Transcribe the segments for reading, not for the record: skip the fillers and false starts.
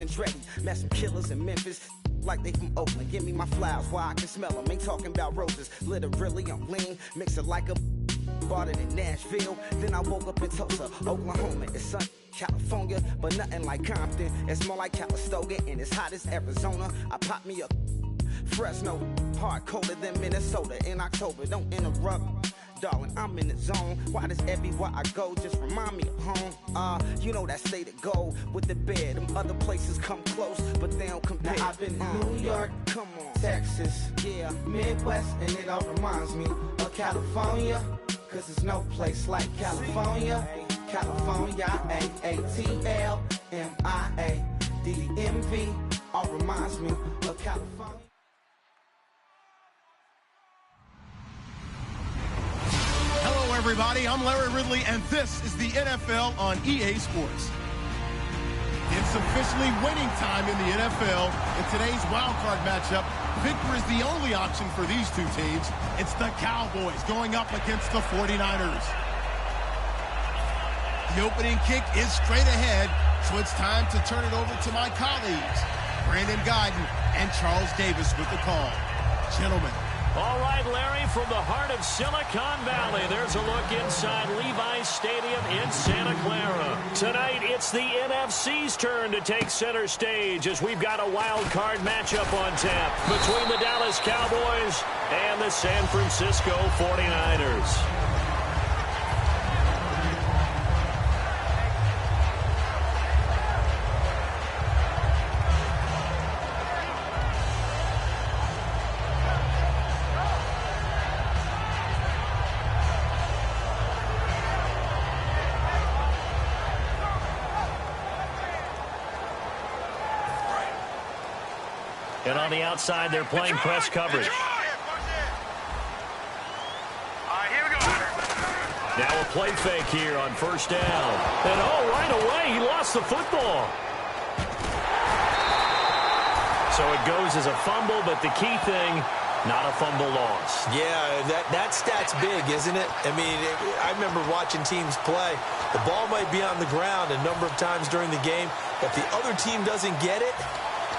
Andretti. Met some killers in Memphis, like they from Oakland. Give me my flowers while I can smell them. Ain't talking about roses, literally I'm lean. Mix it like a bought it in Nashville. Then I woke up in Tulsa, Oklahoma. It's sunny, California, but nothing like Compton. It's more like Calistoga, and it's hot as Arizona. I pop me up Fresno, hard colder than Minnesota in October. Don't interrupt, darling, I'm in the zone. Why does everywhere I go just remind me of home? You know that state of gold with the bed. Them other places come close, but they don't compare. Now I've been in New York, come on, Texas, yeah, Midwest, and it all reminds me of California. Cause there's no place like California. California, AATLMIA-DMV, all reminds me of California. Hello, everybody. I'm Larry Ridley, and this is the NFL on EA Sports. It's officially winning time in the NFL. In today's wildcard matchup, victory is the only option for these two teams. It's the Cowboys going up against the 49ers. The opening kick is straight ahead, so it's time to turn it over to my colleagues, Brandon Guyton and Charles Davis with the call. Gentlemen. All right, Larry, from the heart of Silicon Valley, there's a look inside Levi's Stadium in Santa Clara. Tonight, it's the NFC's turn to take center stage as we've got a wild card matchup on tap between the Dallas Cowboys and the San Francisco 49ers. And on the outside, they're playing press coverage. Now a play fake here on first down. And right away, he lost the football. So it goes as a fumble, but the key thing, not a fumble loss. Yeah, that stat's big, isn't it? I mean, I remember watching teams play. The ball might be on the ground a number of times during the game, but the other team doesn't get it.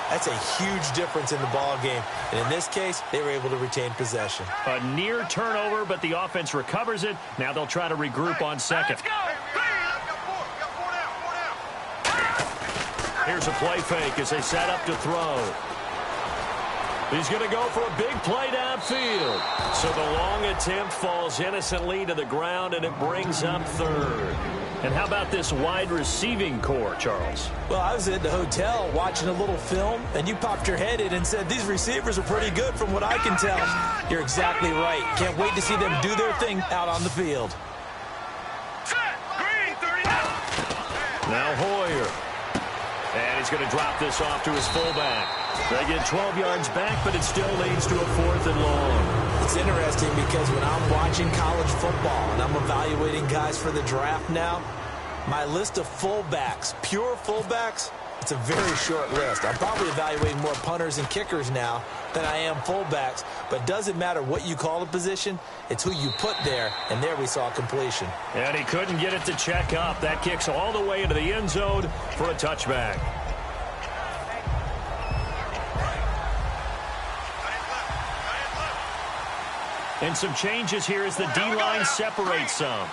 That's a huge difference in the ball game. And in this case, they were able to retain possession. A near turnover, but the offense recovers it. Now they'll try to regroup on second. Here's a play fake as they set up to throw. He's going to go for a big play downfield. So the long attempt falls innocently to the ground, and it brings up third. And how about this wide receiving core, Charles? Well, I was at the hotel watching a little film, and you popped your head in and said, these receivers are pretty good from what I can tell. You're exactly right. Can't wait to see them do their thing out on the field. Now Hoyer. And he's going to drop this off to his fullback. They get 12 yards back, but it still leads to a 4th and long. It's interesting because when I'm watching college football and I'm evaluating guys for the draft now, my list of fullbacks, pure fullbacks, it's a very short list. I'm probably evaluating more punters and kickers now than I am fullbacks, but it doesn't matter what you call the position, it's who you put there, and there we saw completion. And he couldn't get it to check up. That kicks all the way into the end zone for a touchback. And some changes here as the D-line separates some.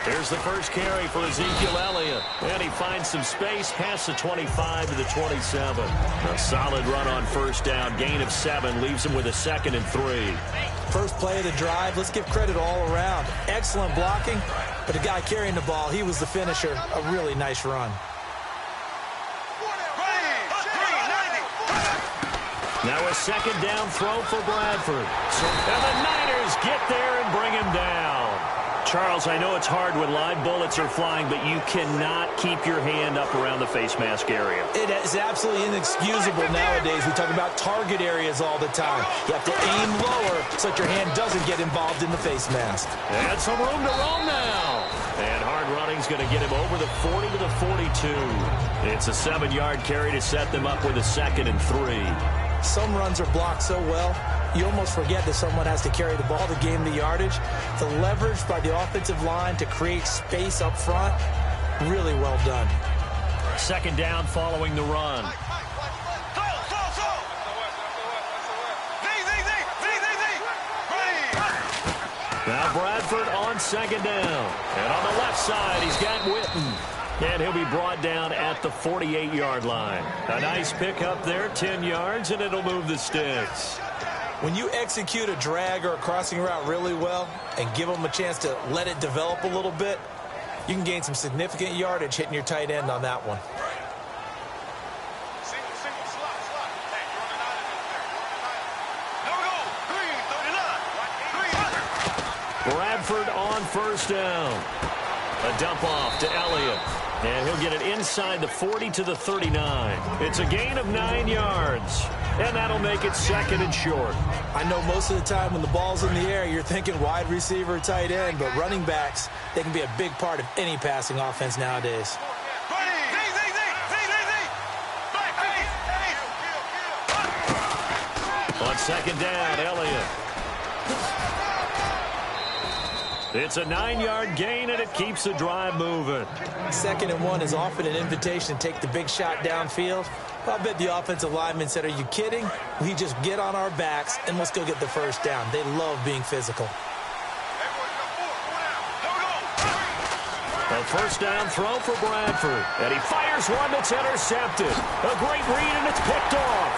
Here's the first carry for Ezekiel Elliott. And he finds some space past the 25 to the 27. A solid run on first down. Gain of 7 leaves him with a 2nd and 3. First play of the drive. Let's give credit all around. Excellent blocking. But the guy carrying the ball, he was the finisher. A really nice run. Now a 2nd down throw for Bradford. And the Niners get there and bring him down. Charles, I know it's hard when live bullets are flying, but you cannot keep your hand up around the face mask area. It is absolutely inexcusable nowadays. We talk about target areas all the time. You have to aim lower so that your hand doesn't get involved in the face mask. And some room to roam now. And hard running's going to get him over the 40 to the 42. It's a 7-yard carry to set them up with a 2nd and 3. Some runs are blocked so well, you almost forget that someone has to carry the ball to gain the yardage. The leverage by the offensive line to create space up front, really well done. Second down following the run. Now Bradford on second down. And on the left side, he's got Witten. And he'll be brought down at the 48-yard line. A nice pickup there, 10 yards, and it'll move the sticks. When you execute a drag or a crossing route really well and give them a chance to let it develop a little bit, you can gain some significant yardage hitting your tight end on that one. Bradford on first down. A dump off to Elliott. And he'll get it inside the 40 to the 39. It's a gain of 9 yards. And that'll make it second and short. I know most of the time when the ball's in the air, you're thinking wide receiver, tight end, but running backs, they can be a big part of any passing offense nowadays. On second down, Elliott. It's a 9-yard gain, and it keeps the drive moving. 2nd and 1 is often an invitation to take the big shot downfield. I bet the offensive lineman said, are you kidding? We just get on our backs, and let's go get the first down. They love being physical. A first down throw for Bradford. And he fires one that's intercepted. A great read, and it's picked off.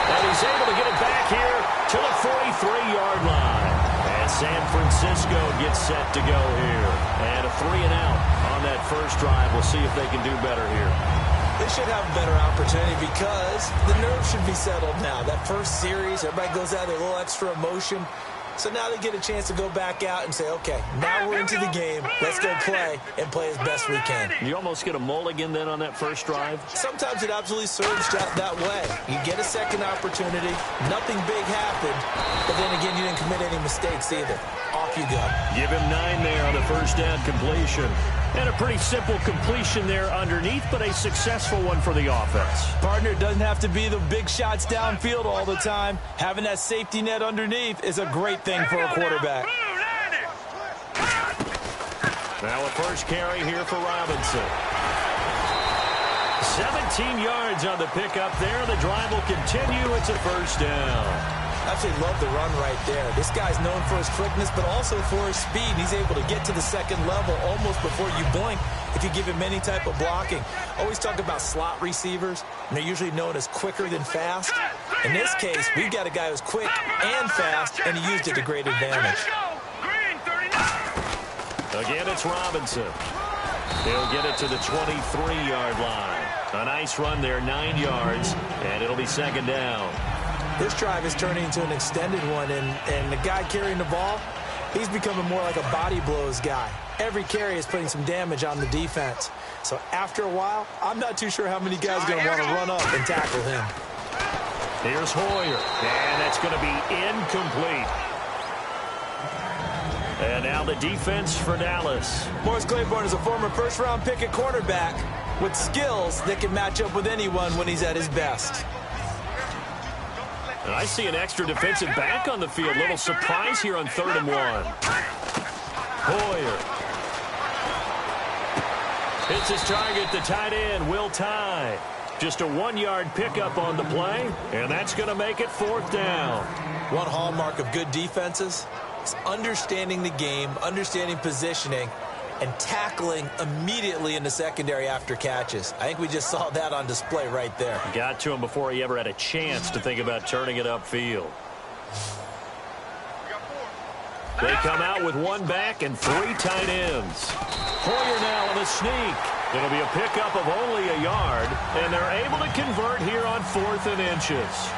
And he's able to get it back here to the 43-yard line. And San Francisco gets set to go here. And a 3-and-out on that first drive. We'll see if they can do better here. They should have a better opportunity because the nerves should be settled now. That first series, everybody goes out there, a little extra emotion. So now they get a chance to go back out and say, okay, now we're into the game. Let's go play and play as best we can. You almost get a mulligan then on that first drive? Sometimes it absolutely serves that way. You get a second opportunity. Nothing big happened. But then again, you didn't commit any mistakes either. Off you go. Give him 9 there on the first down completion. And a pretty simple completion there underneath, but a successful one for the offense. Partner, it doesn't have to be the big shots downfield all the time. Having that safety net underneath is a great thing for a quarterback. Now a first carry here for Robinson. 17 yards on the pickup there. The drive will continue. It's a first down. Absolutely love the run right there. This guy's known for his quickness, but also for his speed. He's able to get to the second level almost before you blink if you give him any type of blocking. Always talk about slot receivers, and they're usually known as quicker than fast. In this case, we've got a guy who's quick and fast, and he used it to great advantage. Again, it's Robinson. He'll get it to the 23-yard line. A nice run there, 9 yards, and it'll be second down. This drive is turning into an extended one, and the guy carrying the ball, he's becoming more like a body blows guy. Every carry is putting some damage on the defense. So after a while, I'm not too sure how many guys are going to want to run up and tackle him. Here's Hoyer, and that's going to be incomplete. And now the defense for Dallas. Morris Claiborne is a former first-round pick at cornerback with skills that can match up with anyone when he's at his best. And I see an extra defensive back on the field. Little surprise here on 3rd and 1. Hoyer. Hits his target, the tight end, Will Tye. Just a 1-yard pickup on the play, and that's going to make it 4th down. One hallmark of good defenses is understanding the game, understanding positioning, and tackling immediately in the secondary after catches. I think we just saw that on display right there. Got to him before he ever had a chance to think about turning it upfield. They come out with 1 back and 3 tight ends. Hoyer now on a sneak. It'll be a pickup of only a yard, and they're able to convert here on 4th and inches.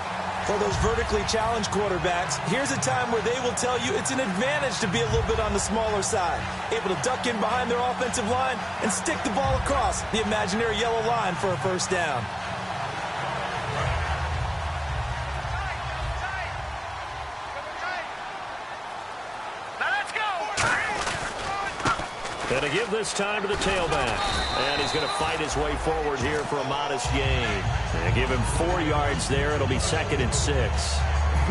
For those vertically challenged quarterbacks, here's a time where they will tell you it's an advantage to be a little bit on the smaller side. Able to duck in behind their offensive line and stick the ball across the imaginary yellow line for a first down. And to give this time to the tailback. And he's going to fight his way forward here for a modest gain. And give him 4 yards there. It'll be 2nd and 6.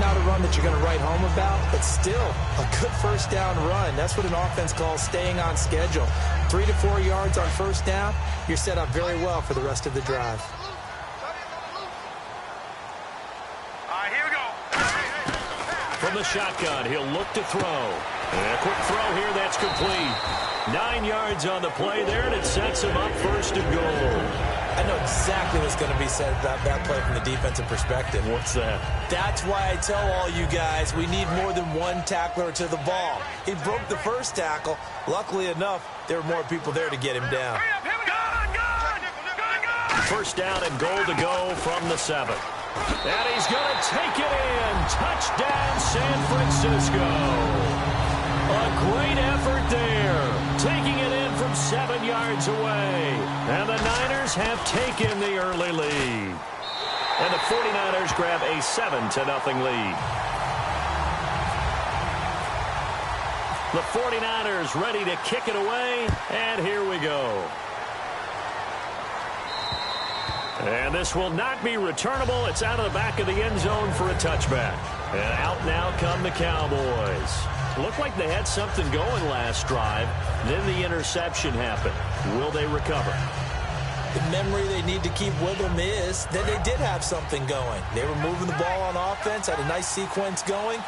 Not a run that you're going to write home about, but still a good first down run. That's what an offense calls staying on schedule. 3 to 4 yards on first down, you're set up very well for the rest of the drive. Here we go. From the shotgun, he'll look to throw. And a quick throw here, that's complete. 9 yards on the play there, and it sets him up first and goal. I know exactly what's going to be said about that play from the defensive perspective. What's that? That's why I tell all you guys we need more than one tackler to the ball. He broke the first tackle. Luckily enough, there were more people there to get him down. First down and goal to go from the 7. And he's going to take it in. Touchdown, San Francisco. A great effort there. Taking it in from 7 yards away. And the Niners have taken the early lead. And the 49ers grab a 7-0 lead. The 49ers ready to kick it away. And here we go. And this will not be returnable. It's out of the back of the end zone for a touchback. And out now come the Cowboys. Looked like they had something going last drive. Then the interception happened. Will they recover? The memory they need to keep with them is that they did have something going. They were moving the ball on offense, had a nice sequence going.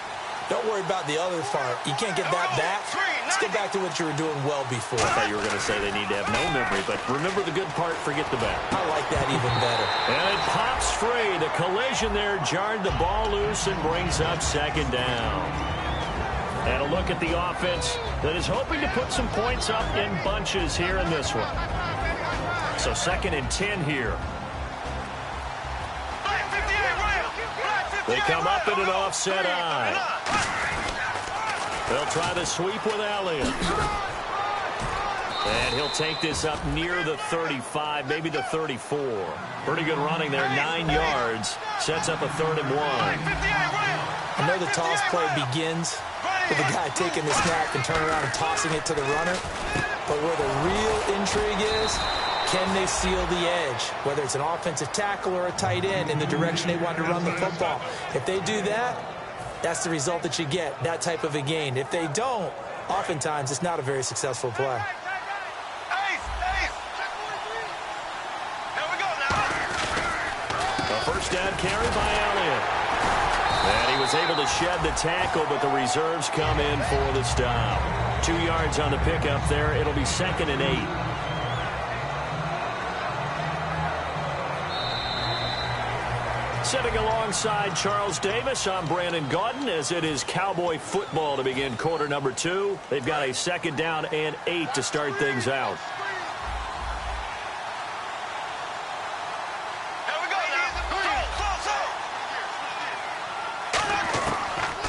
Don't worry about the other part. You can't get that back. Let's get back to what you were doing well before. I thought you were going to say they need to have no memory, but remember the good part, forget the bad. I like that even better. And it pops free. The collision there jarred the ball loose and brings up second down. And a look at the offense that is hoping to put some points up in bunches here in this one. So 2nd and 10 here. They come up in an offset eye. They'll try the sweep with Elliott. And he'll take this up near the 35, maybe the 34. Pretty good running there, 9 yards. Sets up a 3rd and 1. I know the toss play begins with the guy taking the snap and turning around and tossing it to the runner. But where the real intrigue is, can they seal the edge? Whether it's an offensive tackle or a tight end in the direction they want to run the football. If they do that, that's the result that you get, that type of a gain. If they don't, oftentimes it's not a very successful play. A first down carry by Elliott. And he was able to shed the tackle, but the reserves come in for the stop. 2 yards on the pickup there. It'll be 2nd and 8. Sitting alongside Charles Davis, I'm Brandon Gaudin, as it is Cowboy football to begin quarter number 2. They've got a 2nd down and 8 to start things out.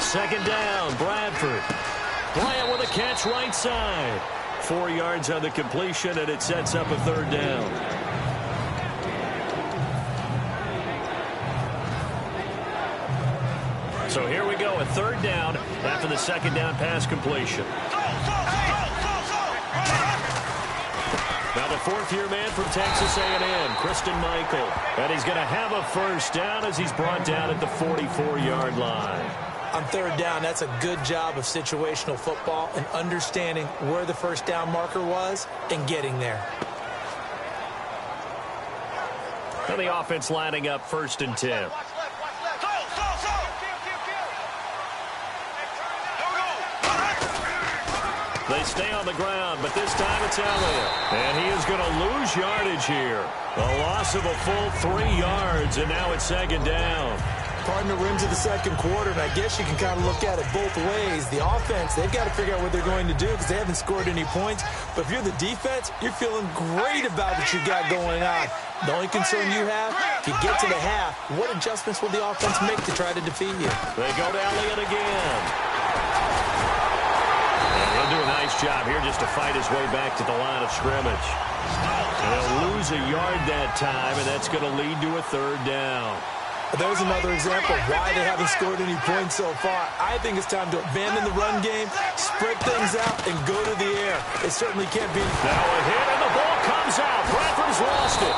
Second down, Bradford. Bryant with a catch right side. 4 yards on the completion, and it sets up a 3rd down. So here we go, a 3rd down after the 2nd down pass completion. Now the 4th-year man from Texas A&M, Christian Michael. And he's going to have a first down as he's brought down at the 44-yard line. On 3rd down, that's a good job of situational football and understanding where the first down marker was and getting there. And the offense lining up 1st and 10. They stay on the ground, but this time it's Elliott. And he is going to lose yardage here. A loss of a full 3 yards, and now it's 2nd down. Pardon the rims of the 2nd quarter, and I guess you can kind of look at it both ways. The offense, they've got to figure out what they're going to do because they haven't scored any points. But if you're the defense, you're feeling great about what you got going on. The only concern you have, if you get to the half, what adjustments will the offense make to try to defeat you? They go to Elliott again. And he'll do a nice job here just to fight his way back to the line of scrimmage. And he'll lose a yard that time, and that's going to lead to a 3rd down. There's another example of why they haven't scored any points so far. I think it's time to abandon the run game, spread things out, and go to the air. It certainly can't be. Now a hit, and the ball comes out. Bradford's lost it.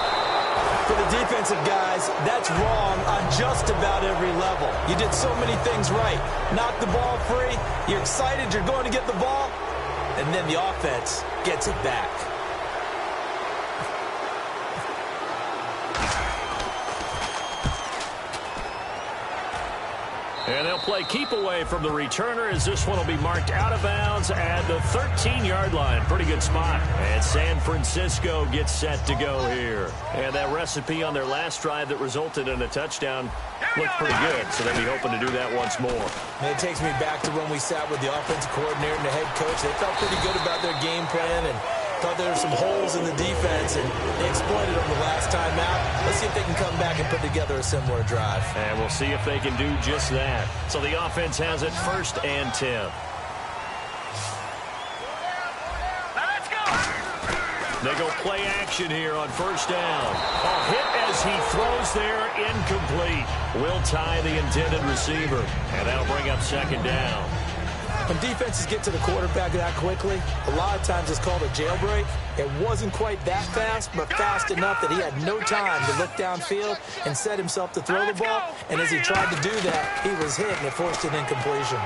For the defensive guys, that's wrong on just about every level. You did so many things right. Knock the ball free. You're excited you're going to get the ball. And then the offense gets it back. And they'll play keep away from the returner as this one will be marked out of bounds at the 13-yard line. Pretty good spot. And San Francisco gets set to go here. And that recipe on their last drive that resulted in a touchdown looked pretty good. So they'll be hoping to do that once more. And it takes me back to when we sat with the offensive coordinator and the head coach. They felt pretty good about their game plan and thought there were some holes in the defense, and they exploited them the last time out. Let's see if they can come back and put together a similar drive. And we'll see if they can do just that. So the offense has it 1st and 10. Let's go. They go play action here on 1st down. A hit as he throws there, incomplete. Will tie the intended receiver, and that'll bring up 2nd down. When defenses get to the quarterback that quickly, a lot of times it's called a jailbreak. It wasn't quite that fast, but fast enough that he had no time to look downfield and set himself to throw the ball. And as he tried to do that, he was hit, and it forced an incompletion.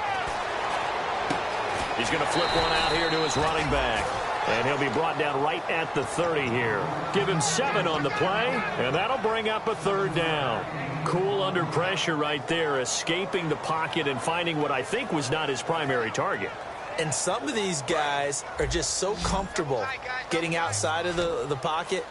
He's going to flip one out here to his running back. And he'll be brought down right at the 30 here. Give him 7 on the play, and that'll bring up a 3rd down. Cool under pressure right there, escaping the pocket and finding what I think was not his primary target. And some of these guys are just so comfortable getting outside of the pocket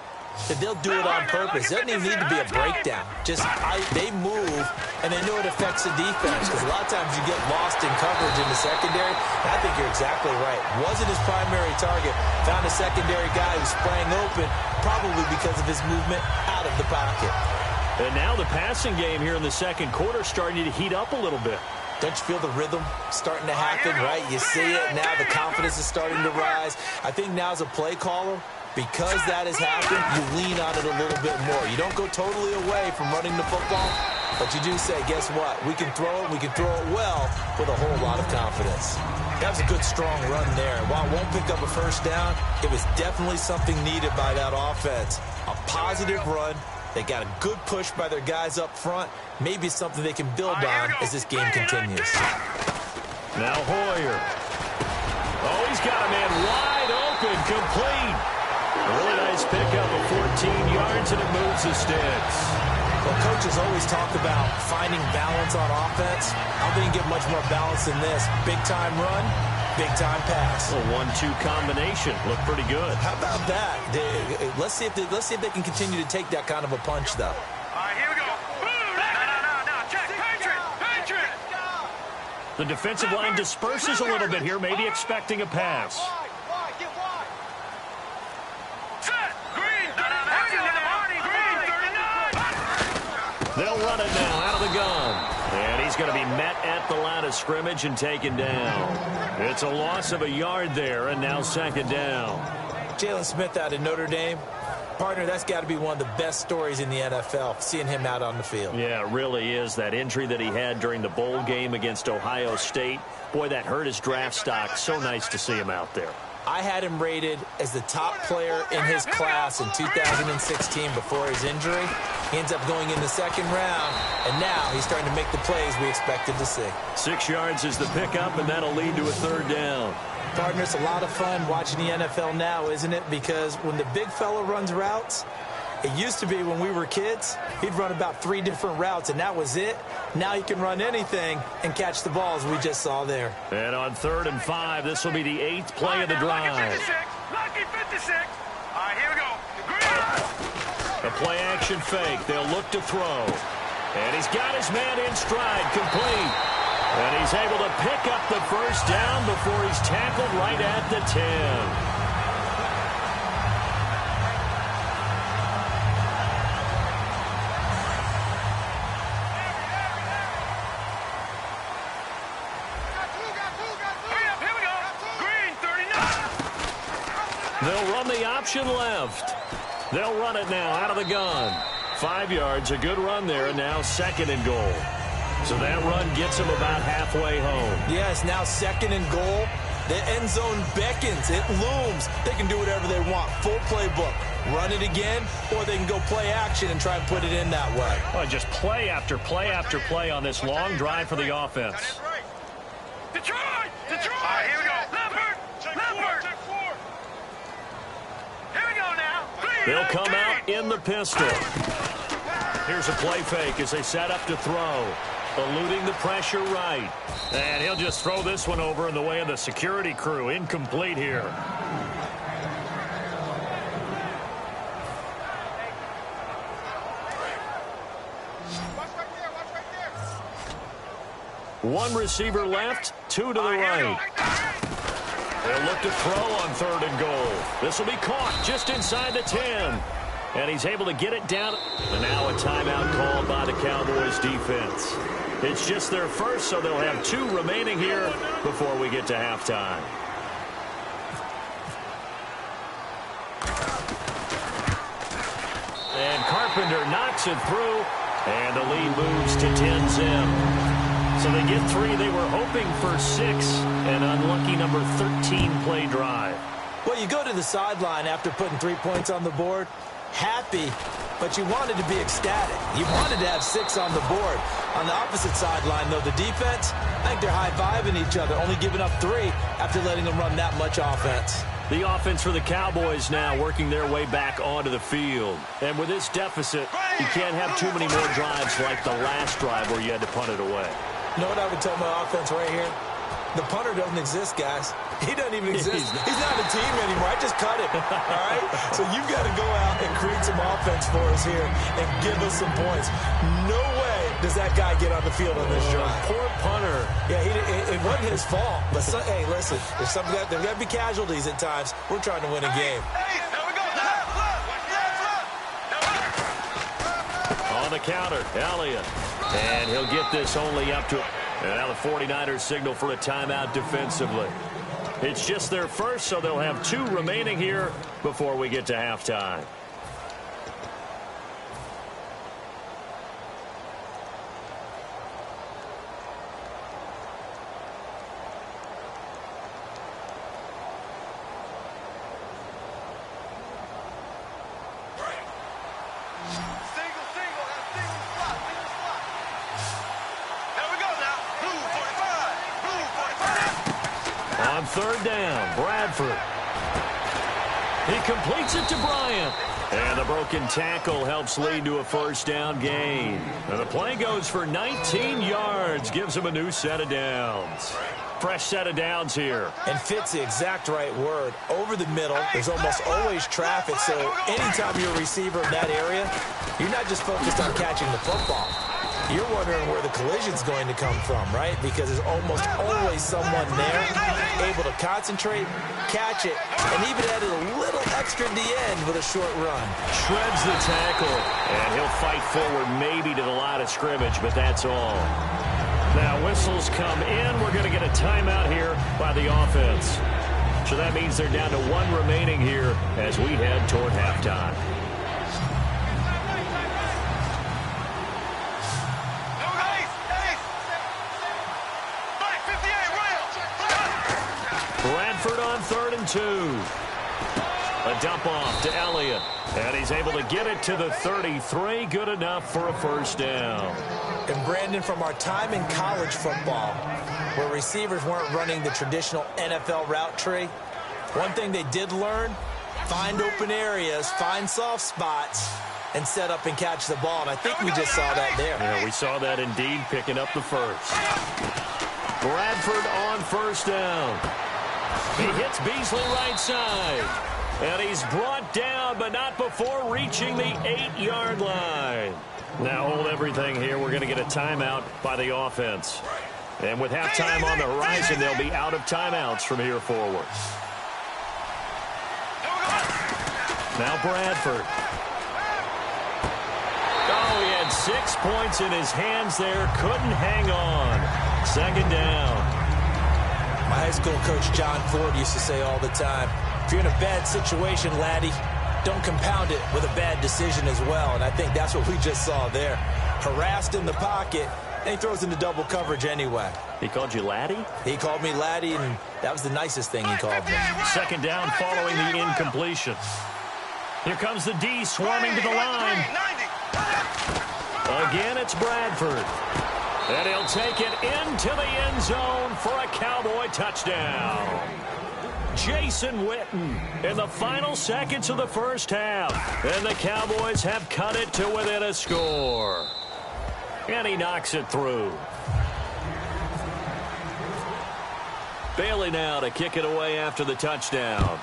that they'll do it on purpose. It doesn't even need to be a breakdown. Just they move, and they know it affects the defense, because a lot of times you get lost in coverage in the secondary. And I think you're exactly right. Wasn't his primary target. Found a secondary guy who sprang open, probably because of his movement out of the pocket. And now the passing game here in the 2nd quarter starting to heat up a little bit. Don't you feel the rhythm starting to happen, right? You see it. Now the confidence is starting to rise. I think now as a play caller, because that has happened, you lean on it a little bit more. You don't go totally away from running the football, but you do say, guess what? We can throw it. We can throw it well with a whole lot of confidence. That was a good, strong run there. While it won't pick up a 1st down, it was definitely something needed by that offense. A positive run. They got a good push by their guys up front. Maybe something they can build on as this game continues. Now Hoyer. Oh, he's got a man wide open, complete. A really nice pickup of 14 yards, and it moves the sticks. Well, coaches always talk about finding balance on offense. I don't think you get much more balance than this. Big-time run, big-time pass. A 1-2 combination. Looked pretty good. How about that? Let's see if they can continue to take that kind of a punch, though. All right, here we go. No. Check. Patriot. The defensive line disperses a little bit here, maybe expecting a pass. They'll run it now out of the gun. And he's going to be met at the line of scrimmage and taken down. It's a loss of a yard there, and now 2nd down. Jalen Smith out of Notre Dame. Partner, that's got to be one of the best stories in the NFL, seeing him out on the field. Yeah, it really is. That injury that he had during the bowl game against Ohio State, boy, that hurt his draft stock. So nice to see him out there. I had him rated as the top player in his class in 2016 before his injury. He ends up going in the 2nd round, and now he's starting to make the plays we expected to see. 6 yards is the pickup, and that'll lead to a 3rd down. Partner, it's a lot of fun watching the NFL now, isn't it? Because when the big fella runs routes, it used to be when we were kids, he'd run about 3 different routes, and that was it. Now he can run anything and catch the ball, as we just saw there. And on 3rd and 5, this will be the 8th play of the drive. Lucky 56. All right, here we go. A play-action fake. They'll look to throw. And he's got his man in stride, complete. And he's able to pick up the 1st down before he's tackled right at the 10. They'll run the option left. They'll run it now out of the gun. 5 yards, a good run there, and now 2nd and goal. So that run gets him about halfway home. Yeah, it's now 2nd and goal. The end zone beckons. It looms. They can do whatever they want. Full playbook. Run it again, or they can go play action and try and put it in that way. Well, just play after play after play on this long drive for the offense. Detroit! Detroit! All right, here we go. Leopard! Leopard! Here we go now. They'll come out in the pistol. Here's a play fake as they set up to throw. Eluding the pressure right. And he'll just throw this one over in the way of the security crew. Incomplete here. One receiver left, two to the right. They'll look to throw on 3rd and goal. This will be caught just inside the 10. And he's able to get it down. And now a timeout called by the Cowboys defense. It's just their first, so they'll have 2 remaining here before we get to halftime. And Carpenter knocks it through. And the lead moves to 10-zip. So they get 3. They were hoping for 6. An unlucky number 13 play drive. Well, you go to the sideline after putting 3 points on the board, happy, but you wanted to be ecstatic. You wanted to have 6 on the board. On the opposite sideline, though, the defense, I think they're high-fiving each other, only giving up 3 after letting them run that much offense. The offense for the Cowboys now working their way back onto the field. And with this deficit, you can't have too many more drives like the last drive where you had to punt it away. You know what I would tell my offense right here? The punter doesn't exist, guys. He doesn't even exist. He's not a team anymore. I just cut him, all right? So you've got to go out and create some offense for us here and give us some points. No way does that guy get on the field on this drive. Poor punter. Yeah, it wasn't his fault. But, hey, listen, there's got to be casualties at times. We're trying to win a game. On the counter, Elliott. And he'll get this only up to... And now the 49ers signal for a timeout defensively. It's just their first, so they'll have 2 remaining here before we get to halftime. On 3rd down, Bradford. He completes it to Bryant. And the broken tackle helps lead to a 1st down gain. And the play goes for 19 yards, gives him a new set of downs. Fresh set of downs here. And fits the exact right word. Over the middle, there's almost always traffic, so anytime you're a receiver in that area, you're not just focused on catching the football. You're wondering where the collision's going to come from, right? Because there's almost always someone there able to concentrate, catch it, and even added a little extra at the end with a short run. Shreds the tackle, and he'll fight forward maybe to the line of scrimmage, but that's all. Now whistles come in. We're going to get a timeout here by the offense. So that means they're down to 1 remaining here as we head toward halftime. Bradford on 3rd and 2. A dump off to Elliott. And he's able to get it to the 33. Good enough for a 1st down. And Brandon, from our time in college football, where receivers weren't running the traditional NFL route tree, one thing they did learn, find open areas, find soft spots, and set up and catch the ball. And I think we just saw that there. Yeah, we saw that indeed, picking up the 1st. Bradford on 1st down. He hits Beasley right side. And he's brought down, but not before reaching the 8-yard line. Now hold everything here. We're going to get a timeout by the offense. And with halftime on the horizon, they'll be out of timeouts from here forward. Now Bradford. Oh, he had 6 points in his hands there. Couldn't hang on. 2nd down. My high school coach, John Ford, used to say all the time, if you're in a bad situation, laddie, don't compound it with a bad decision as well. And I think that's what we just saw there. Harassed in the pocket, and he throws into double coverage anyway. He called you laddie? He called me laddie, and that was the nicest thing he called me. Second down following the incompletion. Here comes the D swarming to the line. Again, it's Bradford. And he'll take it into the end zone for a Cowboy touchdown. Jason Witten in the final seconds of the first half. And the Cowboys have cut it to within a score. And he knocks it through. Bailey now to kick it away after the touchdown.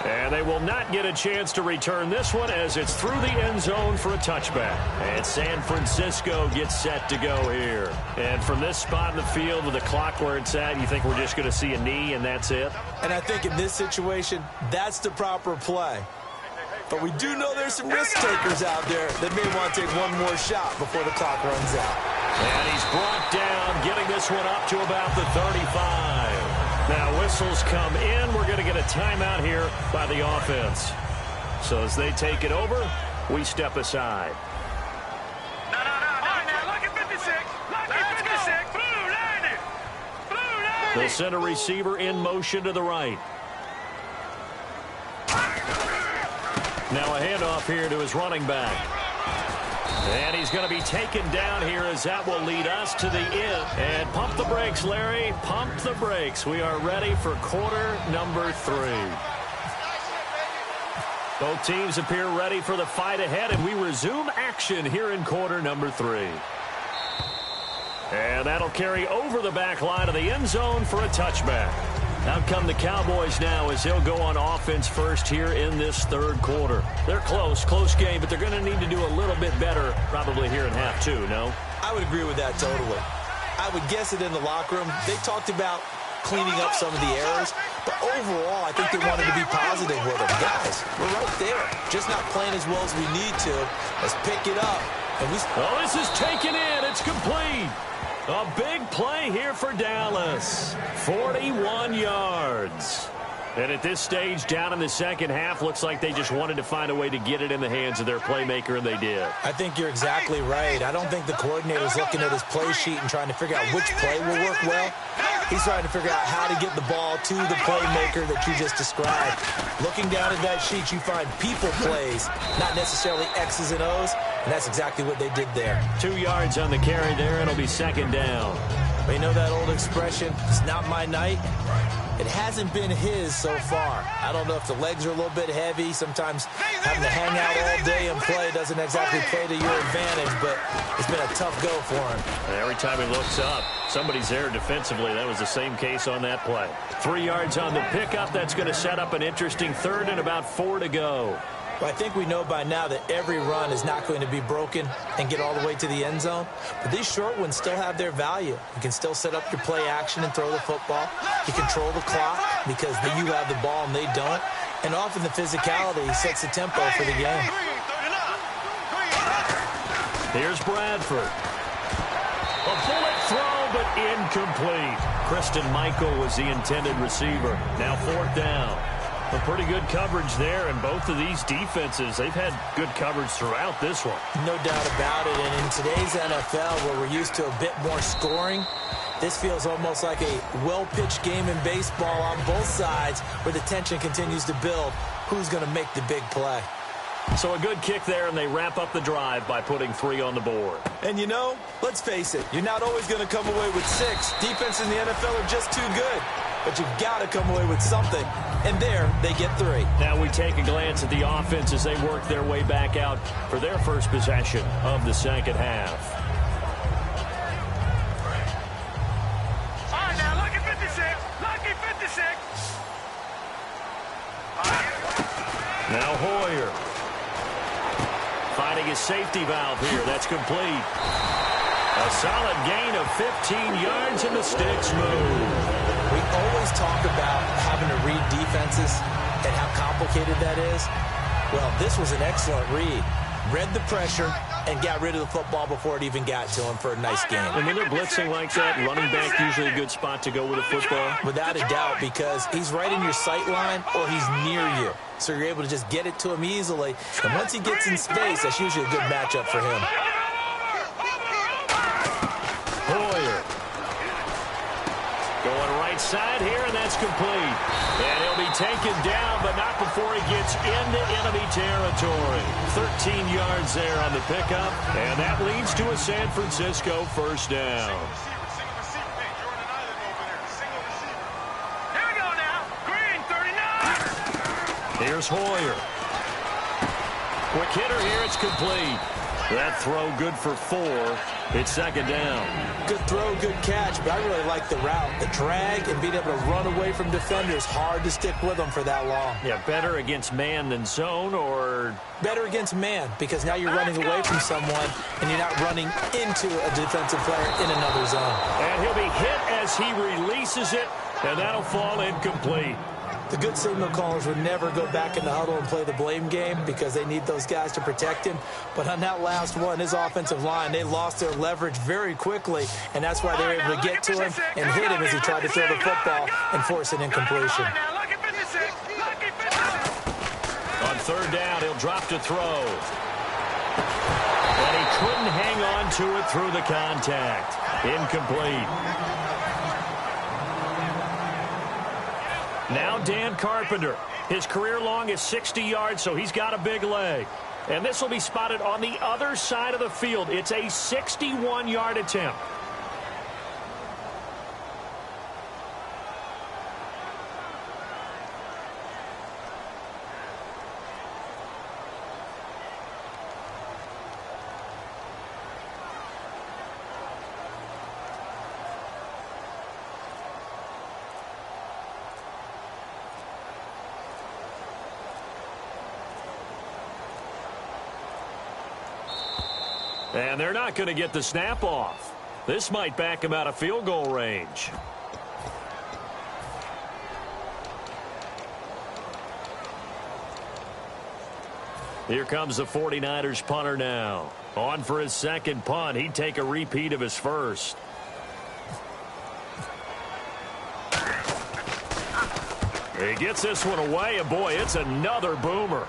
And they will not get a chance to return this one as it's through the end zone for a touchback. And San Francisco gets set to go here. And from this spot in the field with the clock where it's at, you think we're just going to see a knee and that's it? And I think in this situation, that's the proper play. But we do know there's some risk takers out there that may want to take one more shot before the clock runs out. And he's brought down, getting this one up to about the 35. Now whistles come in. We're going to get a timeout here by the offense. So as they take it over, we step aside. No. All right, now, look at 56. Look at 56. Blue 90. Blue 90. They'll send a receiver in motion to the right. Now a handoff here to his running back. And he's going to be taken down here as that will lead us to the end. And pump the brakes, Larry. Pump the brakes. We are ready for quarter number 3. Both teams appear ready for the fight ahead, and we resume action here in quarter number 3. And that'll carry over the back line of the end zone for a touchback. Out come the Cowboys now as they'll go on offense first here in this third quarter. They're close game, but they're going to need to do a little bit better probably here in half 2, no? I would agree with that totally. I would guess it in the locker room. They talked about cleaning up some of the errors, but overall, I think they wanted to be positive with them. Guys, we're right there. Just not playing as well as we need to. Let's pick it up. And oh, this is taken in. It's complete. A big play here for Dallas. 41 yards. And at this stage, down in the second half, looks like they just wanted to find a way to get it in the hands of their playmaker, and they did. I think you're exactly right. I don't think the coordinator's looking at his play sheet and trying to figure out which play will work well. He's trying to figure out how to get the ball to the playmaker that you just described. Looking down at that sheet, you find people plays, not necessarily X's and O's, and that's exactly what they did there. 2 yards on the carry there, and it'll be second down. But you know that old expression, it's not my night? It hasn't been his so far. I don't know if the legs are a little bit heavy. Sometimes having to hang out all day and play doesn't exactly play to your advantage, but it's been a tough go for him. And every time he looks up, somebody's there defensively. That was the same case on that play. 3 yards on the pickup. That's going to set up an interesting third and about 4 to go. Well, I think we know by now that every run is not going to be broken and get all the way to the end zone. But these short ones still have their value. You can still set up your play action and throw the football. You control the clock because you have the ball and they don't. And often the physicality sets the tempo for the game. Here's Bradford. A bullet throw, but incomplete. Christian Michael was the intended receiver. Now 4th down. A pretty good coverage there, and both of these defenses, they've had good coverage throughout this one. No doubt about it, and in today's NFL, where we're used to a bit more scoring, this feels almost like a well-pitched game in baseball on both sides, where the tension continues to build. Who's going to make the big play? So a good kick there, and they wrap up the drive by putting 3 on the board. And you know, let's face it, you're not always going to come away with 6. Defense in the NFL are just too good. But you've got to come away with something. And there, they get 3. Now we take a glance at the offense as they work their way back out for their first possession of the second half. All right, now, look at 56. Lucky 56. Now Hoyer. Finding his safety valve here. That's complete. A solid gain of 15 yards, and the sticks move. We always talk about having to read defenses and how complicated that is. Well, this was an excellent read. Read the pressure, and got rid of the football before it even got to him for a nice gain. And when they're blitzing like that, running back usually a good spot to go with a football? Without a doubt, because he's right in your sight line or he's near you. So you're able to just get it to him easily. And once he gets in space, that's usually a good matchup for him. Hoyer. Going right side here, and that's complete. And he'll be taken down, but not before he gets into enemy territory. 13 yards there on the pickup, and that leads to a San Francisco first down. Here we go now. Green, 39. Here's Hoyer. Quick hitter here, it's complete. That throw good for 4. It's second down. Good throw, good catch, but I really like the route. The drag and being able to run away from defenders, hard to stick with them for that long. Yeah, better against man than zone, or? Better against man, because now you're running away from someone and you're not running into a defensive player in another zone. And he'll be hit as he releases it, and that'll fall incomplete. The good signal callers would never go back in the huddle and play the blame game because they need those guys to protect him. But on that last one, his offensive line, they lost their leverage very quickly, and that's why they were able to get to him and hit him as he tried to throw the football and force an incompletion. On third down, he'll drop to throw. And he couldn't hang on to it through the contact. Incomplete. Now Dan Carpenter. His career long is 60 yards, so he's got a big leg. And this will be spotted on the other side of the field. It's a 61-yard attempt. And they're not going to get the snap off. This might back him out of field goal range. Here comes the 49ers punter now. On for his second punt. He'd take a repeat of his first. He gets this one away, and boy, it's another boomer.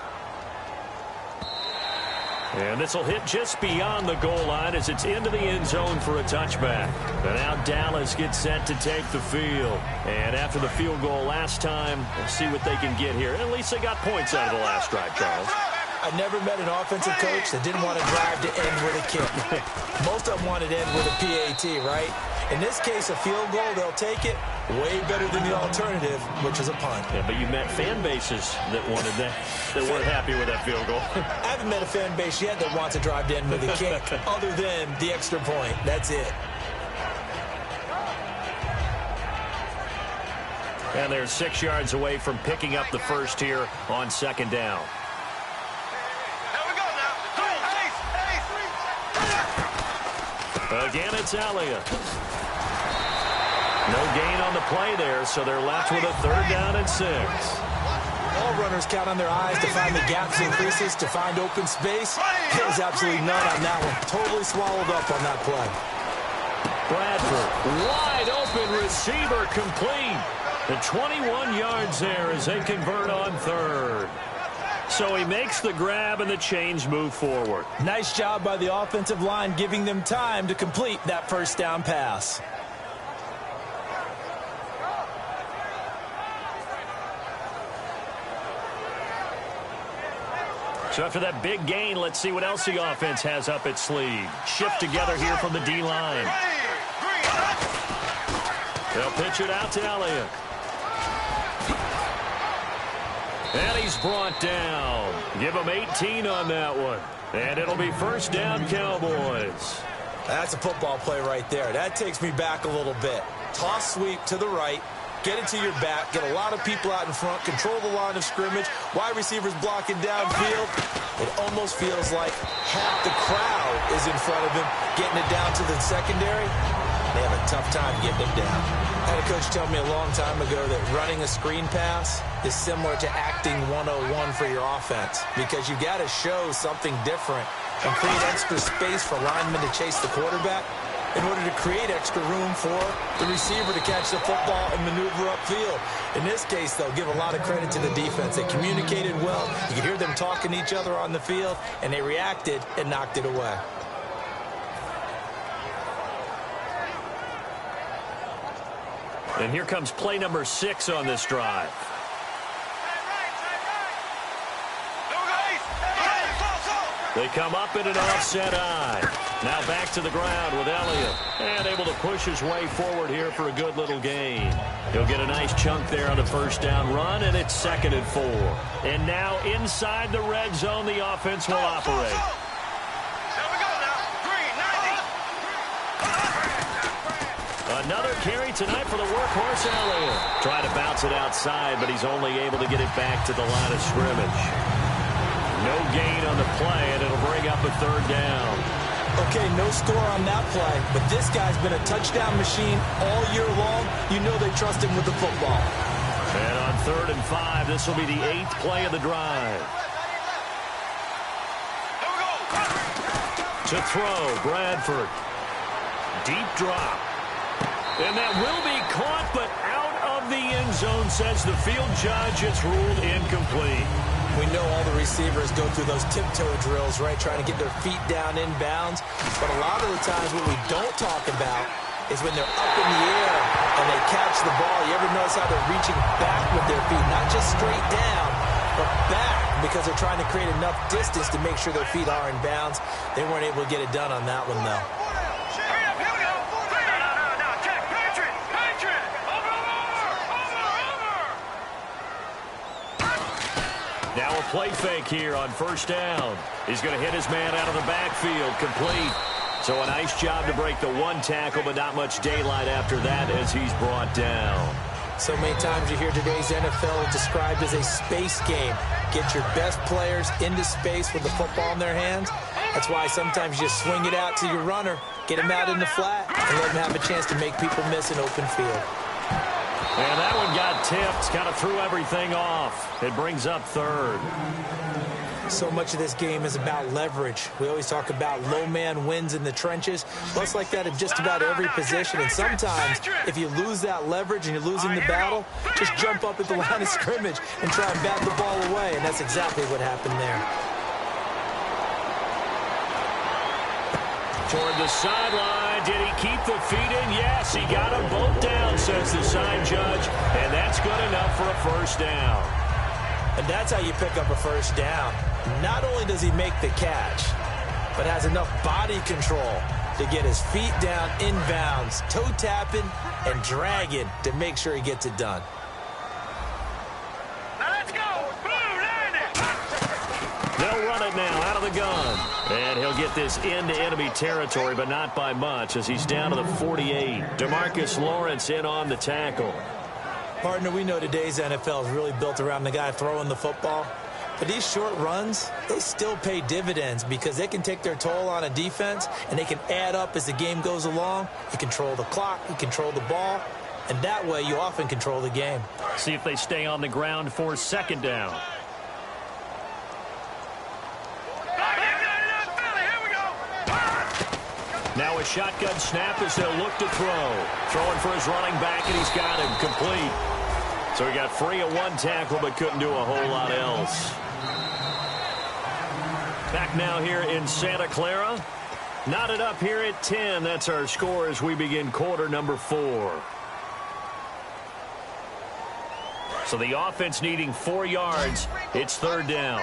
And this will hit just beyond the goal line as it's into the end zone for a touchback. And now Dallas gets set to take the field. And after the field goal last time, we'll see what they can get here. At least they got points out of the last drive, Charles. I never met an offensive coach that didn't want to drive to end with a kick. Most of them wanted to end with a PAT, right? In this case, a field goal, they'll take it. Way better than the alternative, which is a punt. Yeah, but you met fan bases that wanted that, that weren't happy with that field goal. I haven't met a fan base yet that wants to drive to end with a kick, other than the extra point. That's it. And they're 6 yards away from picking up the first here on second down. Again, it's Elliott. No gain on the play there, so they're left with a third down and 6. All runners count on their eyes to find the gaps and creases, to find open space. There's absolutely none on that one. Totally swallowed up on that play. Bradford, wide open receiver, complete. The 21 yards there as they convert on third. So he makes the grab and the chains move forward. Nice job by the offensive line giving them time to complete that first down pass. So after that big gain, let's see what else the offense has up its sleeve. Shift together here from the D-line. They'll pitch it out to Elliott. And he's brought down. Give him 18 on that one. And it'll be first down, Cowboys. That's a football play right there. That takes me back a little bit. Toss sweep to the right. Get it to your back. Get a lot of people out in front. Control the line of scrimmage. Wide receivers blocking downfield. It almost feels like half the crowd is in front of him, getting it down to the secondary. they have a tough time getting it down. I had a coach tell me a long time ago that running a screen pass is similar to acting 101 for your offense, because you got to show something different and create extra space for linemen to chase the quarterback in order to create extra room for the receiver to catch the football and maneuver upfield. In this case, though, give a lot of credit to the defense. They communicated well. You could hear them talking to each other on the field, and they reacted and knocked it away. And here comes play number 6 on this drive. They come up in an offset eye. Now back to the ground with Elliott. And able to push his way forward here for a good little gain. He'll get a nice chunk there on the first down run, and it's 2nd and 4. And now inside the red zone, the offense will operate. There we go now. Green, 90. Another carry tonight for the workhorse Elliott. Try to bounce it outside, but he's only able to get it back to the line of scrimmage. No gain on the play, and it'll bring up a 3rd down. Okay, no score on that play, but this guy's been a touchdown machine all year long. You know they trust him with the football. And on 3rd and 5, this will be the 8th play of the drive. To throw, Bradford. Deep drop. And that will be caught, but out of the end zone, says the field judge. It's ruled incomplete. We know all the receivers go through those tiptoe drills, right, trying to get their feet down inbounds. But a lot of the times what we don't talk about is when they're up in the air and they catch the ball. You ever notice how they're reaching back with their feet, not just straight down, but back, because they're trying to create enough distance to make sure their feet are in bounds. They weren't able to get it done on that one, though. Now a play fake here on 1st down. He's going to hit his man out of the backfield, complete. So a nice job to break the 1 tackle, but not much daylight after that as he's brought down. So many times you hear today's NFL described as a space game. Get your best players into space with the football in their hands. That's why sometimes you just swing it out to your runner, get him out in the flat, and let him have a chance to make people miss an open field. And that one got tipped, kind of threw everything off. It brings up 3rd. So much of this game is about leverage. We always talk about low man wins in the trenches. Well, it's like that in just about every position. And sometimes, if you lose that leverage and you're losing the battle, just jump up at the line of scrimmage and try and bat the ball away. And that's exactly what happened there. Toward the sideline. Did he keep the feet in? Yes, he got them both down, says the side judge. And that's good enough for a 1st down. And that's how you pick up a 1st down. Not only does he make the catch, but has enough body control to get his feet down inbounds, toe tapping and dragging to make sure he gets it done. Now let's go. Blue, landing. They'll run it now out of the gun. And he'll get this into enemy territory, but not by much as he's down to the 48. DeMarcus Lawrence in on the tackle. Partner, we know today's NFL is really built around the guy throwing the football. But these short runs, they still pay dividends because they can take their toll on a defense and they can add up as the game goes along. You control the clock, you control the ball, and that way you often control the game. See if they stay on the ground for 2nd down. Now a shotgun snap as they'll look to throw. Throwing for his running back, and he's got him complete. So he got free of 1 tackle, but couldn't do a whole lot else. Back now here in Santa Clara. Knotted up here at 10. That's our score as we begin quarter number 4. So the offense needing 4 yards. It's 3rd down.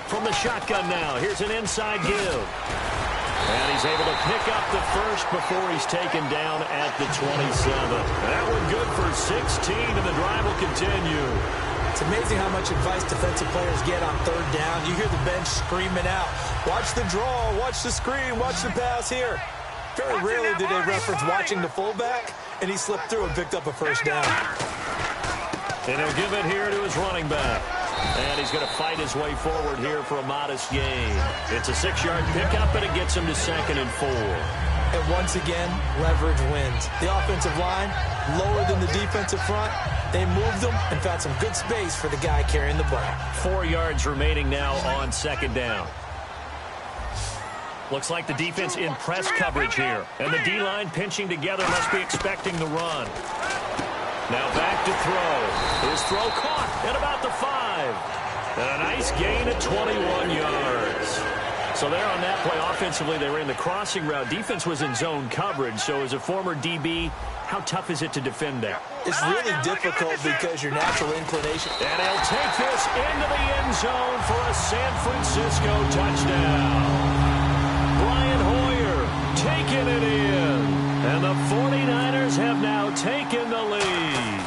From the shotgun now. Here's an inside give. And he's able to pick up the 1st before he's taken down at the 27. That one good for 16, and the drive will continue. It's amazing how much advice defensive players get on 3rd down. You hear the bench screaming out, watch the draw, watch the screen, watch the pass here. Very rarely do they reference watching the fullback, and he slipped through and picked up a 1st down. And he'll give it here to his running back. And he's going to fight his way forward here for a modest gain. It's a 6-yard pickup, and it gets him to 2nd and 4. And once again, leverage wins. The offensive line, lower than the defensive front. They moved them and found some good space for the guy carrying the ball. 4 yards remaining now on 2nd down. Looks like the defense in press coverage here. And the D-line pinching together must be expecting the run. Now back to throw. His throw caught at about the 5. And a nice gain at 21 yards. So there on that play, offensively, they ran the crossing route. Defense was in zone coverage. So as a former DB, how tough is it to defend that? It's really difficult because your natural inclination. And he'll take this into the end zone for a San Francisco touchdown. Brian Hoyer taking it in. And the 49ers have now taken the lead.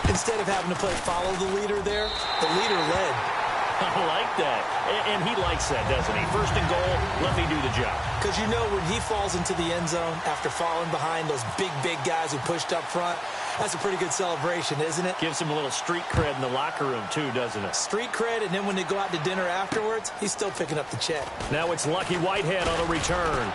Instead of having to play follow the leader there, the leader led. I like that. And he likes that, doesn't he? 1st and goal, let me do the job. Because you know when he falls into the end zone after falling behind those big guys who pushed up front, that's a pretty good celebration, isn't it? Gives him a little street cred in the locker room, too, doesn't it? Street cred, and then when they go out to dinner afterwards, he's still picking up the check. Now it's Lucky Whitehead on the return.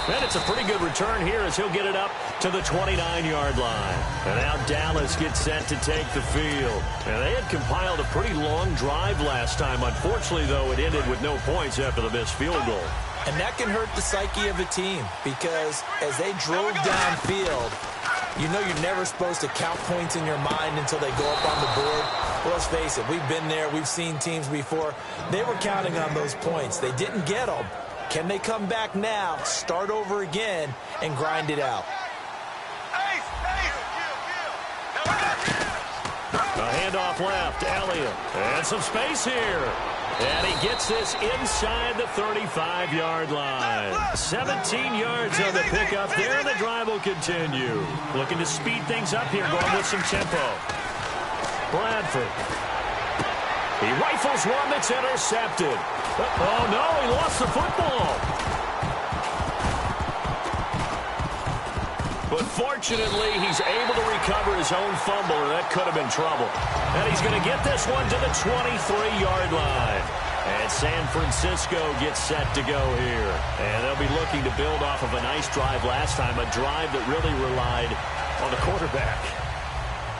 And it's a pretty good return here as he'll get it up to the 29-yard line. And now Dallas gets set to take the field. And they had compiled a pretty long drive last time. Unfortunately, though, it ended with no points after the missed field goal. And that can hurt the psyche of a team because as they drove downfield, you know you're never supposed to count points in your mind until they go up on the board. Well, let's face it, we've been there. We've seen teams before. They were counting on those points. They didn't get them. Can they come back now, start over again, and grind it out? A handoff left, Elliott. And some space here. And he gets this inside the 35-yard line. 17 yards on the pickup there, and the drive will continue. Looking to speed things up here, going with some tempo. Bradford. He rifles one that's intercepted. Oh, no, he lost the football. But fortunately, he's able to recover his own fumble, or that could have been trouble. And he's going to get this one to the 23-yard line. And San Francisco gets set to go here. And they'll be looking to build off of a nice drive last time, a drive that really relied on the quarterback.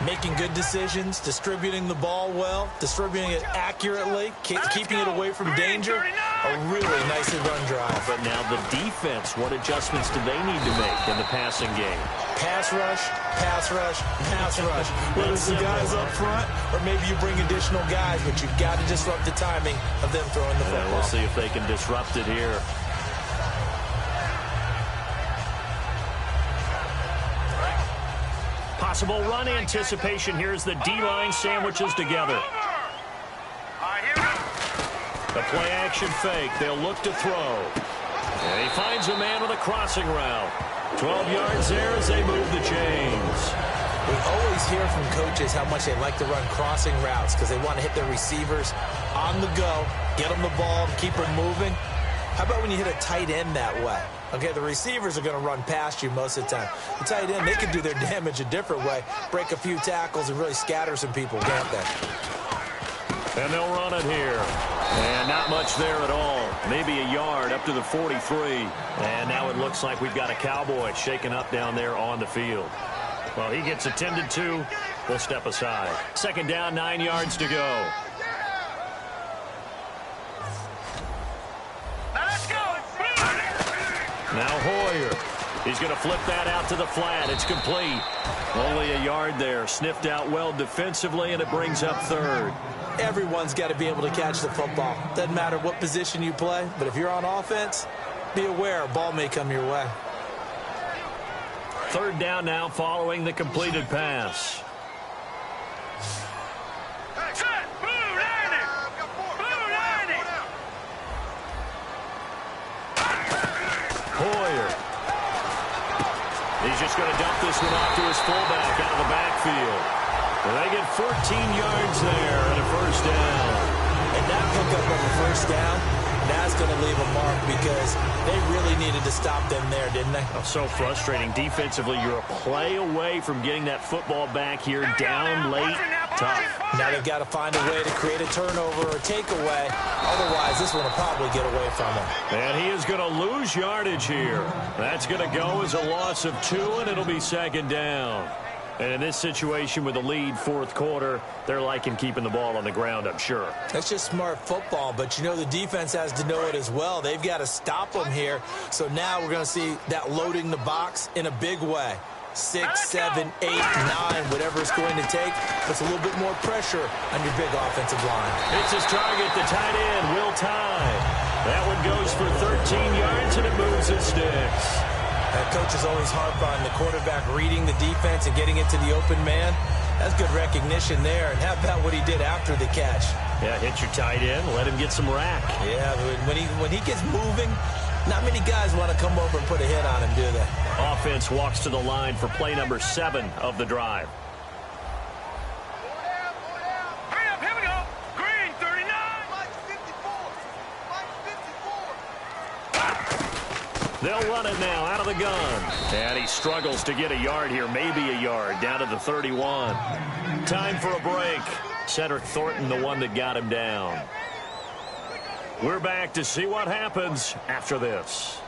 Making good decisions, distributing the ball well, distributing it accurately, keeping it away from danger. A really nicely run drive. But now the defense, what adjustments do they need to make in the passing game? Pass rush, pass rush, pass rush. Whether it's the guys up front or maybe you bring additional guys, but you've got to disrupt the timing of them throwing the football. We'll see if they can disrupt it here. Possible run anticipation here as the D-line sandwiches together. The play-action fake. They'll look to throw. And he finds a man with a crossing route. 12 yards there as they move the chains. We always hear from coaches how much they like to run crossing routes because they want to hit their receivers on the go, get them the ball, keep them moving. How about when you hit a tight end that way? Okay, the receivers are going to run past you most of the time. The tight end, they can do their damage a different way, break a few tackles and really scatter some people, can't they? And they'll run it here. And not much there at all. Maybe a yard up to the 43. And now it looks like we've got a Cowboy shaken up down there on the field. Well, he gets attended to. We'll step aside. 2nd down, 9 yards to go. Now Hoyer. He's going to flip that out to the flat. It's complete. Only a yard there. Sniffed out well defensively, and it brings up 3rd. Everyone's got to be able to catch the football. Doesn't matter what position you play, but if you're on offense, be aware a ball may come your way. 3rd down now following the completed pass. Hoyer. He's just going to dump this one off to his fullback out of the backfield. And they get 14 yards there and a 1st down. And that pickup of a 1st down, that's going to leave a mark because they really needed to stop them there, didn't they? Oh, so frustrating. Defensively, you're a play away from getting that football back here down late. Tough. Now they've got to find a way to create a turnover or takeaway. Otherwise, this one will probably get away from him. And he is going to lose yardage here. That's going to go as a loss of 2, and it'll be second down. And in this situation with the lead, fourth quarter, they're liking keeping the ball on the ground, I'm sure. That's just smart football, but you know the defense has to know it as well. They've got to stop them here. So now we're going to see that loading the box in a big way. 6, 7, 8, 9, whatever it's going to take, puts a little bit more pressure on your big offensive line. It's his target, the tight end, Will Tye. That one goes for 13 yards, and it moves his sticks. That coach is always harp on the quarterback reading the defense and getting it to the open man. That's good recognition there. And how about what he did after the catch? Yeah, hit your tight end, let him get some rack. Yeah, when he gets moving, not many guys want to come over and put a hit on him, do they? Offense walks to the line for play number 7 of the drive. Hurry up, here we go. Green, 39. Mike 54. They'll run it now out of the gun. And he struggles to get a yard here, maybe a yard, down to the 31. Time for a break. Cedric Thornton, the one that got him down. We're back to see what happens after this.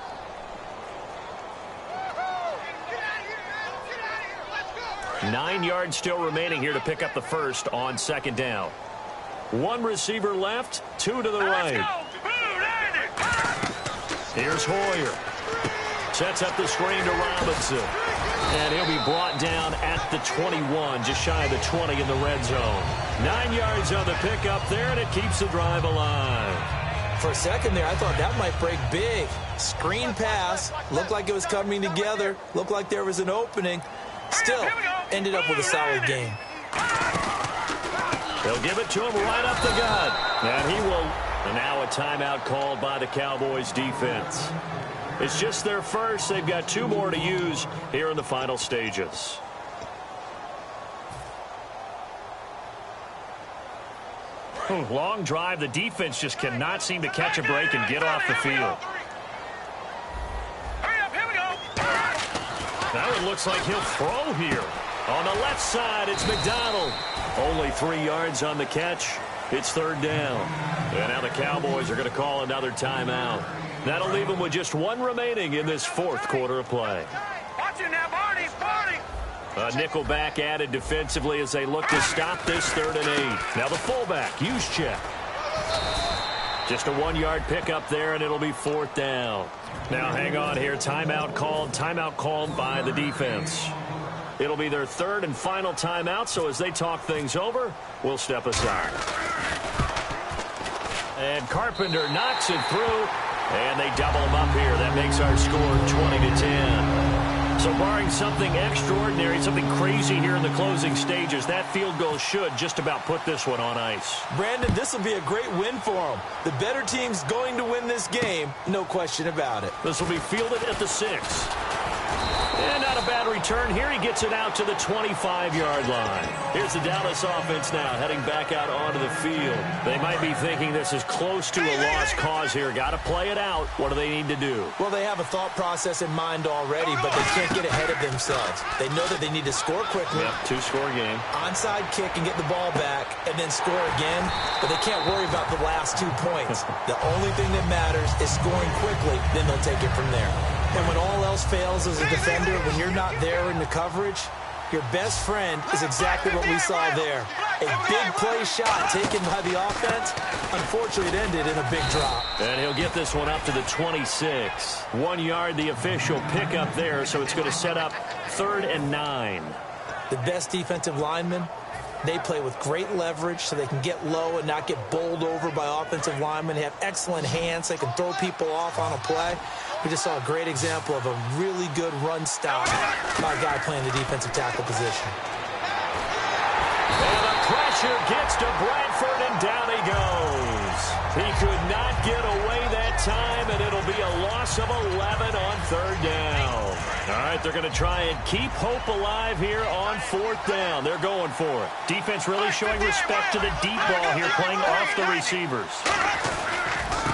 Get 9 yards still remaining here to pick up the first on second down. 1 receiver left, 2 to the right. Here's Hoyer. Sets up the screen to Robinson. And he'll be brought down at the 21, just shy of the 20 in the red zone. 9 yards on the pickup there, and it keeps the drive alive. For a second there, I thought that might break big. Screen pass. Looked like it was coming together. Looked like there was an opening. Still, ended up with a solid game. They'll give it to him right up the gut. And he will. And now a timeout called by the Cowboys defense. It's just their first. They've got 2 more to use here in the final stages. Long drive. The defense just cannot seem to catch a break and get off the field. Hurry up, here we go. Now it looks like he'll throw here. On the left side, it's McDonald. Only 3 yards on the catch. It's third down. And now the Cowboys are going to call another timeout. That'll leave them with just 1 remaining in this fourth quarter of play. Watch it now, Barney, Barney. A nickel back added defensively as they look to stop this 3rd and 8. Now the fullback, Juszczyk. Just a 1-yard pickup there, and it'll be 4th down. Now hang on here. Timeout called by the defense. It'll be their 3rd and final timeout, so as they talk things over, we'll step aside. And Carpenter knocks it through, and they double him up here. That makes our score 20-10. So barring something extraordinary, something crazy here in the closing stages, that field goal should just about put this one on ice. Brandon, this will be a great win for them. The better team's going to win this game, no question about it. This will be fielded at the 6. And not a bad return here. He gets it out to the 25-yard line. Here's the Dallas offense now heading back out onto the field. They might be thinking this is close to a lost cause here. Got to play it out. What do they need to do? Well, they have a thought process in mind already, but they can't get ahead of themselves. They know that they need to score quickly. Yep, 2-score game. Onside kick and get the ball back and then score again, but they can't worry about the last 2 points. The only thing that matters is scoring quickly, then they'll take it from there. And when all else fails as a defender, when you're not there in the coverage, your best friend is exactly what we saw there. A big play shot taken by the offense. Unfortunately, it ended in a big drop. And he'll get this one up to the 26. 1 yard, the official pickup there, so it's going to set up 3rd and 9. The best defensive linemen, they play with great leverage so they can get low and not get bowled over by offensive linemen. They have excellent hands. They can throw people off on a play. We just saw a great example of a really good run stop by a guy playing the defensive tackle position. And the pressure gets to Bradford, and down he goes. He could not get away that time, and it'll be a loss of 11 on 3rd down. All right, they're going to try and keep hope alive here on 4th down. They're going for it. Defense really showing respect to the deep ball here, playing off the receivers.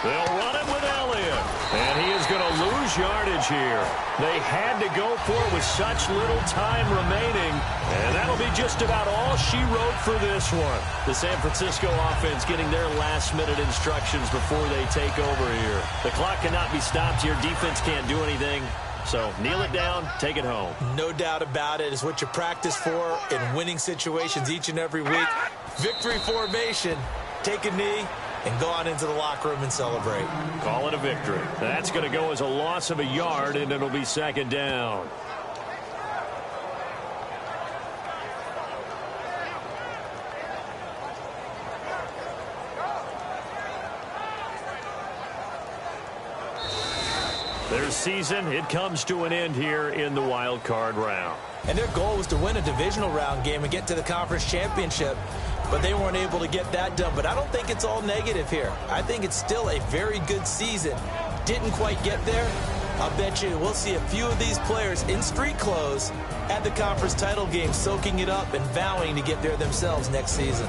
They'll run it with Elliott. And he is going to lose lose yardage here. They had to go for it with such little time remaining, and that'll be just about all she wrote for this one. The San Francisco offense getting their last-minute instructions before they take over here. The clock cannot be stopped here. Defense can't do anything. So kneel it down, take it home. No doubt about it. It's what you practice for in winning situations each and every week. Victory formation. Take a knee and go on into the locker room and celebrate. Call it a victory. That's going to go as a loss of a yard, and it'll be second down. Their season, it comes to an end here in the wild card round. And their goal was to win a divisional round game and get to the conference championship, but they weren't able to get that done. But I don't think it's all negative here. I think it's still a very good season. Didn't quite get there. I'll bet you we'll see a few of these players in street clothes at the conference title game, soaking it up and vowing to get there themselves next season.